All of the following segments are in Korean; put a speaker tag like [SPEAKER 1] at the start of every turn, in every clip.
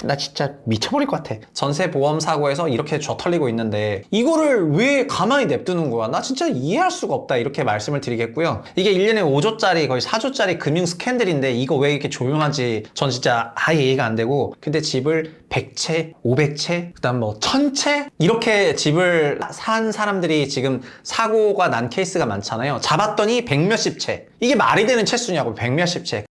[SPEAKER 1] 나 진짜 미쳐버릴 것 같아. 전세 보험 사고에서 이렇게 쥐어 털리고 있는데 이거를 왜 가만히 냅두는 거야? 나 진짜 이해할 수가 없다. 이렇게 말씀을 드리겠고요. 이게 1년에 5조짜리 거의 4조짜리 금융 스캔들인데 이거 왜 이렇게 조용한지 전 진짜 아예 이해가 안 되고, 근데 집을 100채, 500채, 그다음 뭐 1000채 이렇게 집을 산 사람들이 지금 사고가 난 케이스가 많잖아요. 잡았더니 100몇십 채. 이게 말이 되는 채수냐고. 100몇십 채.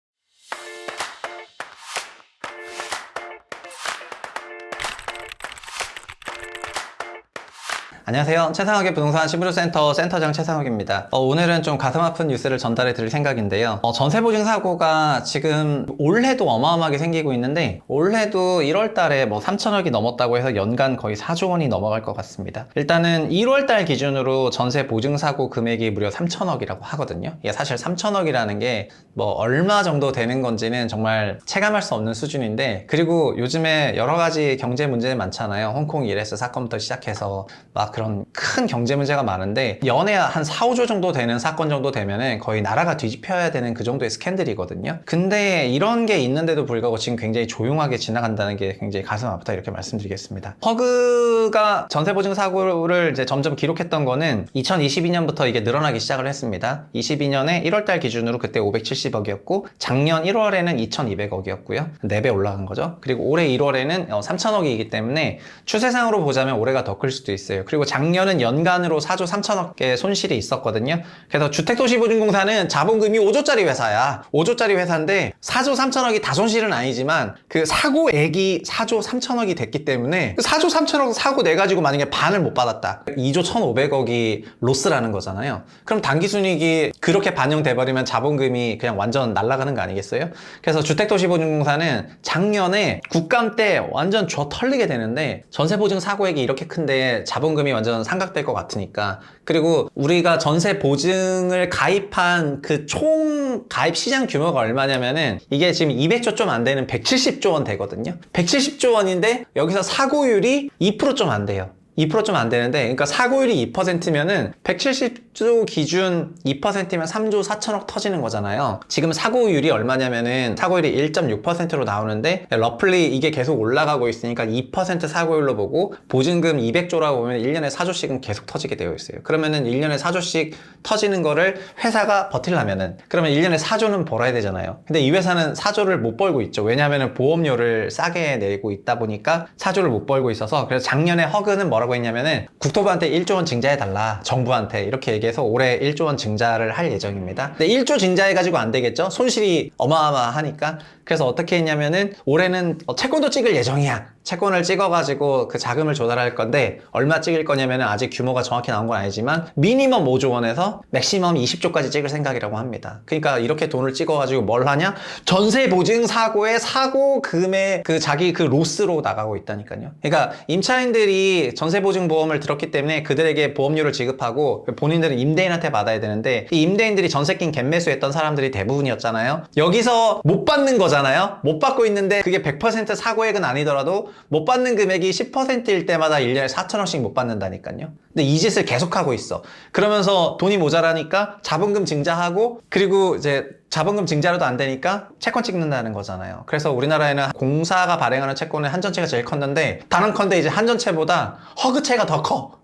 [SPEAKER 1] 안녕하세요. 최상욱의 부동산 신부로센터 센터장 최상욱입니다. 오늘은 좀 가슴 아픈 뉴스를 전달해 드릴 생각인데요. 전세보증 사고가 지금 올해도 어마어마하게 생기고 있는데, 올해도 1월 달에 뭐 3천억이 넘었다고 해서 연간 거의 4조 원이 넘어갈 것 같습니다. 일단은 1월 달 기준으로 전세보증 사고 금액이 무려 3천억이라고 하거든요. 이게 사실 3천억이라는 게 뭐 얼마 정도 되는 건지는 정말 체감할 수 없는 수준인데, 그리고 요즘에 여러 가지 경제 문제 많잖아요. 홍콩 ELS 사건부터 시작해서 막 그런 큰 경제 문제가 많은데, 연에 한 4, 5조 정도 되는 사건 정도 되면은 거의 나라가 뒤집혀야 되는 그 정도의 스캔들이거든요. 근데 이런 게 있는데도 불구하고 지금 굉장히 조용하게 지나간다는 게 굉장히 가슴 아프다, 이렇게 말씀드리겠습니다. 허그가 전세보증 사고를 이제 점점 기록했던 거는 2022년부터 이게 늘어나기 시작을 했습니다. 22년에 1월달 기준으로 그때 570억이었고 작년 1월에는 2200억이었고요. 4배 올라간 거죠. 그리고 올해 1월에는 3000억이기 때문에 추세상으로 보자면 올해가 더 클 수도 있어요. 그리고 작년은 연간으로 4조 3천억의 손실이 있었거든요. 그래서 주택도시보증공사는 자본금이 5조짜리 회사야. 5조짜리 회사인데 4조 3천억이 다 손실은 아니지만 그 사고액이 4조 3천억이 됐기 때문에 4조 3천억 사고 내가지고 만약에 반을 못 받았다. 2조 1,500억이 로스라는 거잖아요. 그럼 당기순이익이 그렇게 반영돼버리면 자본금이 그냥 완전 날아가는 거 아니겠어요? 그래서 주택도시보증공사는 작년에 국감 때 완전 쥐어 털리게 되는데, 전세보증 사고액이 이렇게 큰데 자본금이 완전 삼각될 것 같으니까. 그리고 우리가 전세 보증을 가입한 그 총 가입 시장 규모가 얼마냐면은 이게 지금 200조 좀 안 되는 170조 원 되거든요. 170조 원인데 여기서 사고율이 2% 좀 안 돼요. 2% 좀 안 되는데, 그러니까 사고율이 2%면은 170조 기준 2%면 3조 4천억 터지는 거잖아요. 지금 사고율이 얼마냐면은 사고율이 1.6%로 나오는데, 러플리 이게 계속 올라가고 있으니까 2% 사고율로 보고 보증금 200조라고 보면 1년에 4조씩은 계속 터지게 되어 있어요. 그러면은 1년에 4조씩 터지는 거를 회사가 버틸려면은, 그러면 1년에 4조는 벌어야 되잖아요. 근데 이 회사는 4조를 못 벌고 있죠. 왜냐하면 보험료를 싸게 내고 있다 보니까 4조를 못 벌고 있어서. 그래서 작년에 허그는 뭐라고 했냐면은 국토부한테 1조 원 증자해달라, 정부한테 이렇게 얘기해서 올해 1조 원 증자를 할 예정입니다. 근데 1조 증자해가지고 안 되겠죠? 손실이 어마어마하니까. 그래서 어떻게 했냐면은 올해는 채권도 찍을 예정이야. 채권을 찍어가지고 그 자금을 조달할 건데, 얼마 찍을 거냐면은 아직 규모가 정확히 나온 건 아니지만 미니멈 5조 원에서 맥시멈 20조까지 찍을 생각이라고 합니다. 그러니까 이렇게 돈을 찍어가지고 뭘 하냐? 전세 보증 사고의 사고금의 그 자기 그 로스로 나가고 있다니까요. 그러니까 임차인들이 전세 보증 보험을 들었기 때문에 그들에게 보험료를 지급하고 본인들은 임대인한테 받아야 되는데, 이 임대인들이 전세낀 갭매수했던 사람들이 대부분이었잖아요. 여기서 못 받는 거잖아요. 못 받고 있는데 그게 100% 사고액은 아니더라도 못 받는 금액이 10%일 때마다 1년에 4천억씩 못 받는다니까요. 근데 이 짓을 계속하고 있어. 그러면서 돈이 모자라니까 자본금 증자하고, 그리고 이제 자본금 증자로도 안 되니까 채권 찍는다는 거잖아요. 그래서 우리나라에는 공사가 발행하는 채권은 한전채가 제일 컸는데, 단언컨대 이제 한전채보다 허그채가 더 커.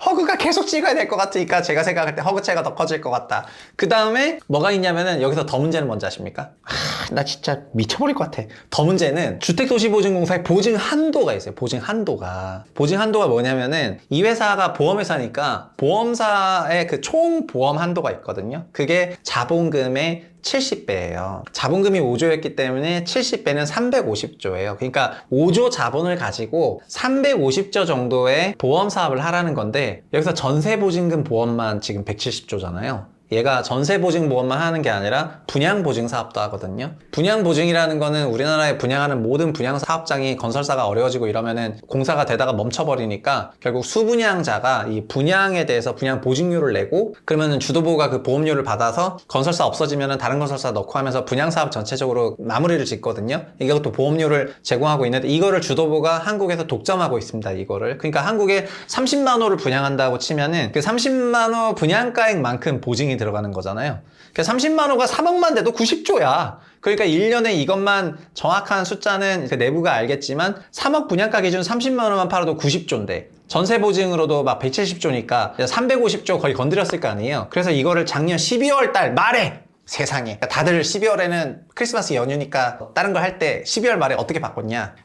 [SPEAKER 1] 허그가 계속 찍어야 될 것 같으니까 제가 생각할 때 허그채가 더 커질 것 같다. 그 다음에 뭐가 있냐면은 여기서 더 문제는 뭔지 아십니까? 나 진짜 미쳐버릴 것 같아. 더 문제는 주택도시보증공사의 보증 한도가 있어요. 보증 한도가 뭐냐면은 이 회사가 보험회사니까 보험사의 그 총 보험 한도가 있거든요. 그게 자본금의 70배예요. 자본금이 5조였기 때문에 70배는 350조예요. 그러니까 5조 자본을 가지고 350조 정도의 보험 사업을 하라는 건데, 여기서 전세보증금 보험만 지금 170조잖아요. 얘가 전세보증보험만 하는 게 아니라 분양보증 사업도 하거든요. 분양보증이라는 거는 우리나라에 분양하는 모든 분양사업장이 건설사가 어려워지고 이러면은 공사가 되다가 멈춰버리니까 결국 수분양자가 이 분양에 대해서 분양보증료를 내고, 그러면은 주도부가 그 보험료를 받아서 건설사 없어지면은 다른 건설사 넣고 하면서 분양사업 전체적으로 마무리를 짓거든요. 이것도 보험료를 제공하고 있는데, 이거를 주도부가 한국에서 독점하고 있습니다. 이거를. 그러니까 한국에 30만 호를 분양한다고 치면은 그 30만 호 분양가액만큼 보증이 들어가는 거잖아요. 그래서 30만 호가 3억만 돼도 90조야. 그러니까 1년에 이것만 정확한 숫자는 내부가 알겠지만 3억 분양가 기준 30만 원만 팔아도 90조인데 전세 보증으로도 막 170조니까 350조 거의 건드렸을 거 아니에요. 그래서 이거를 작년 12월 달 말에 세상에 다들 12월에는 크리스마스 연휴니까 다른 거 할 때 12월 말에 어떻게 바꿨냐.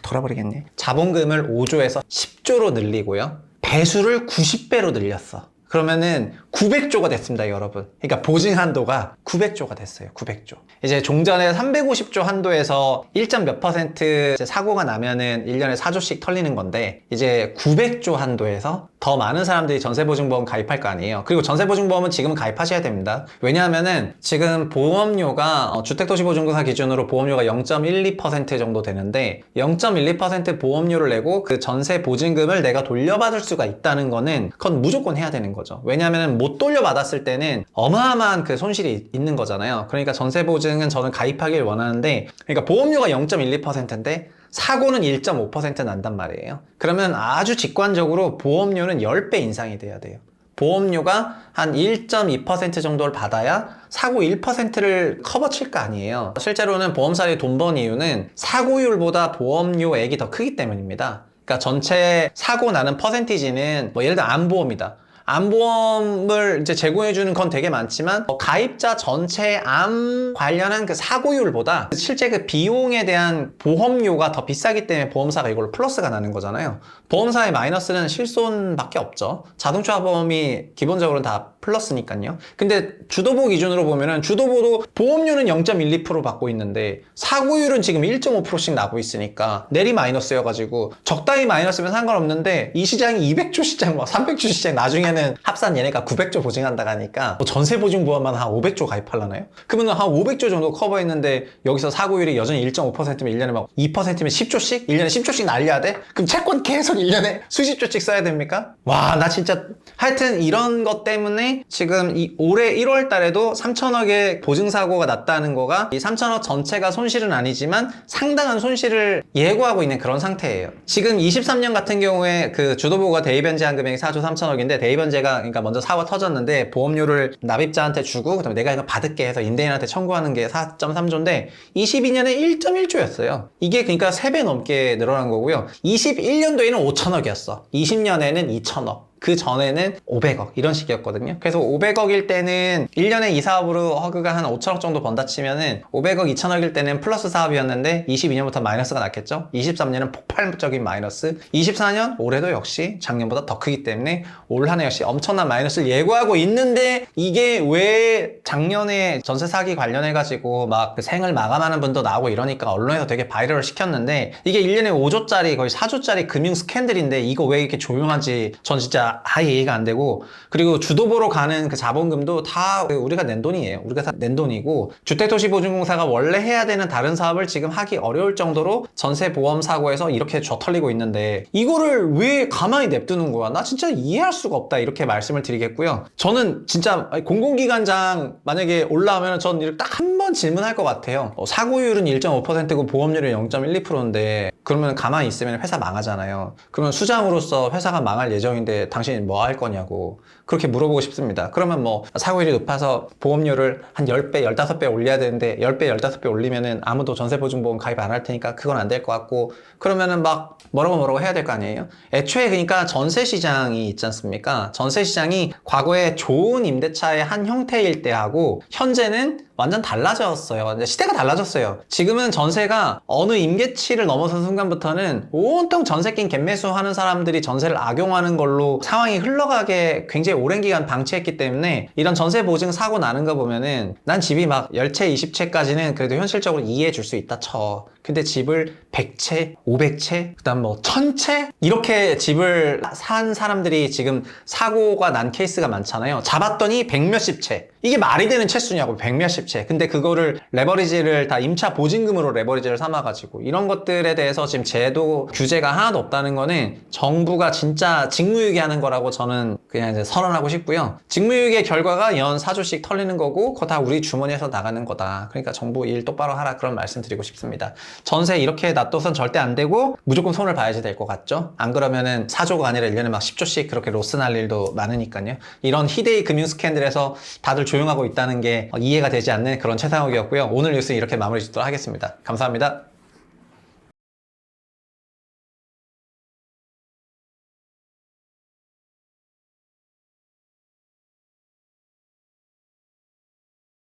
[SPEAKER 1] 돌아버리겠네. 자본금을 5조에서 10조로 늘리고요. 배수를 90배로 늘렸어. 그러면은 900조가 됐습니다, 여러분. 그러니까 보증 한도가 900조가 됐어요. 900조. 이제 종전에 350조 한도에서 1점 몇 퍼센트 사고가 나면은 1년에 4조씩 털리는 건데 이제 900조 한도에서 더 많은 사람들이 전세보증보험 가입할 거 아니에요. 그리고 전세보증보험은 지금 가입하셔야 됩니다. 왜냐하면은 지금 보험료가 주택도시보증공사 기준으로 보험료가 0.12% 정도 되는데 0.12% 보험료를 내고 그 전세보증금을 내가 돌려받을 수가 있다는 거는 그건 무조건 해야 되는 거죠. 왜냐하면 못 돌려받았을 때는 어마어마한 그 손실이 있는 거잖아요. 그러니까 전세보증은 저는 가입하길 원하는데 그러니까 보험료가 0.12%인데 사고는 1.5% 난단 말이에요. 그러면 아주 직관적으로 보험료는 10배 인상이 돼야 돼요. 보험료가 한 1.2% 정도를 받아야 사고 1%를 커버 칠 거 아니에요. 실제로는 보험사들이 돈 번 이유는 사고율보다 보험료액이 더 크기 때문입니다. 그러니까 전체 사고 나는 퍼센티지는 뭐 예를 들어 암보험이다. 암보험을 이제 제공해주는 건 되게 많지만 가입자 전체 암 관련한 그 사고율보다 실제 그 비용에 대한 보험료가 더 비싸기 때문에 보험사가 이걸로 플러스가 나는 거잖아요. 보험사의 마이너스는 실손밖에 없죠. 자동차 보험이 기본적으로 다 플러스니까요. 근데 주도보 기준으로 보면은 주도보도 보험료는 0.12% 받고 있는데 사고율은 지금 1.5%씩 나고 있으니까 내리 마이너스여가지고 적당히 마이너스면 상관없는데 이 시장이 200조 시장, 300조 시장 나중에는 합산 얘네가 900조 보증한다고 하니까 전세 보증보험만 한 500조 가입하려나요? 그러면 한 500조 정도 커버했는데 여기서 사고율이 여전히 1.5%면 1년에 막 2%면 10조씩? 1년에 10조씩 날려야 돼? 그럼 채권 계속 1년에 수십조씩 써야 됩니까? 와, 나 진짜 하여튼 이런 것 때문에 지금 이 올해 1월 달에도 3천억의 보증사고가 났다는 거가 이 3천억 전체가 손실은 아니지만 상당한 손실을 예고하고 있는 그런 상태예요. 지금 23년 같은 경우에 그 주도보가 대입변제한 금액이 4조 3천억인데 대입변제가 그러니까 먼저 사고 터졌는데 보험료를 납입자한테 주고 그다음에 내가 이거 받을게 해서 임대인한테 청구하는 게 4.3조인데 22년에 1.1조였어요. 이게 그러니까 3배 넘게 늘어난 거고요. 21년도에는 5천억이었어. 20년에는 2천억. 그 전에는 500억 이런 식이었거든요. 그래서 500억일 때는 1년에 이 사업으로 허그가 한 5천억 정도 번다 치면은 500억 2천억일 때는 플러스 사업이었는데 22년부터 마이너스가 났겠죠. 23년은 폭발적인 마이너스, 24년 올해도 역시 작년보다 더 크기 때문에 올 한 해 역시 엄청난 마이너스를 예고하고 있는데 이게 왜 작년에 전세 사기 관련해가지고 막 그 생을 마감하는 분도 나오고 이러니까 언론에서 되게 바이럴을 시켰는데 이게 1년에 5조짜리 거의 4조짜리 금융 스캔들인데 이거 왜 이렇게 조용한지 전 진짜 아예 이해가 안 되고 그리고 주도보로 가는 그 자본금도 다 우리가 낸 돈이에요. 우리가 다 낸 돈이고 주택도시보증공사가 원래 해야 되는 다른 사업을 지금 하기 어려울 정도로 전세보험사고에서 이렇게 져털리고 있는데 이거를 왜 가만히 냅두는 거야? 나 진짜 이해할 수가 없다 이렇게 말씀을 드리겠고요. 저는 진짜 공공기관장 만약에 올라오면 전 이렇게 딱 한 번 질문할 것 같아요. 사고율은 1.5%고 보험료는 0.12%인데 그러면 가만히 있으면 회사 망하잖아요. 그러면 수장으로서 회사가 망할 예정인데 당신이 뭐 할 거냐고 그렇게 물어보고 싶습니다. 그러면 뭐 사고율이 높아서 보험료를 한 10배, 15배 올려야 되는데 10배, 15배 올리면은 아무도 전세보증보험 가입 안 할 테니까 그건 안 될 것 같고 그러면은 막 뭐라고 해야 될 거 아니에요? 애초에 그러니까 전세시장이 있지 않습니까? 전세시장이 과거에 좋은 임대차의 한 형태일 때하고 현재는 완전 달라졌어요. 시대가 달라졌어요. 지금은 전세가 어느 임계치를 넘어선 순간부터는 온통 전세 낀 갭매수 하는 사람들이 전세를 악용하는 걸로 상황이 흘러가게 굉장히 오랜 기간 방치했기 때문에 이런 전세 보증 사고 나는 거 보면은 난 집이 막 10채, 20채까지는 그래도 현실적으로 이해해 줄 수 있다 쳐. 근데 집을 100채, 500채, 그 다음 뭐 1000채? 이렇게 집을 산 사람들이 지금 사고가 난 케이스가 많잖아요. 잡았더니 100몇십 채. 이게 말이 되는 채수냐고, 100몇십 채. 근데 그거를 레버리지를 다 임차 보증금으로 레버리지를 삼아가지고 이런 것들에 대해서 지금 제도 규제가 하나도 없다는 거는 정부가 진짜 직무유기 하는 거라고 저는 그냥 이제 선언하고 싶고요. 직무유기의 결과가 연 4조씩 털리는 거고 그거 다 우리 주머니에서 나가는 거다. 그러니까 정부 일 똑바로 하라 그런 말씀 드리고 싶습니다. 전세 이렇게 놔둬선 절대 안 되고 무조건 손을 봐야지 될 것 같죠? 안 그러면은 4조가 아니라 1년에 막 10조씩 그렇게 로스 날 일도 많으니까요. 이런 희대의 금융 스캔들에서 다들 조용하고 있다는 게 이해가 되지 않는 그런 최상욱이었고요. 오늘 뉴스는 이렇게 마무리 짓도록 하겠습니다. 감사합니다.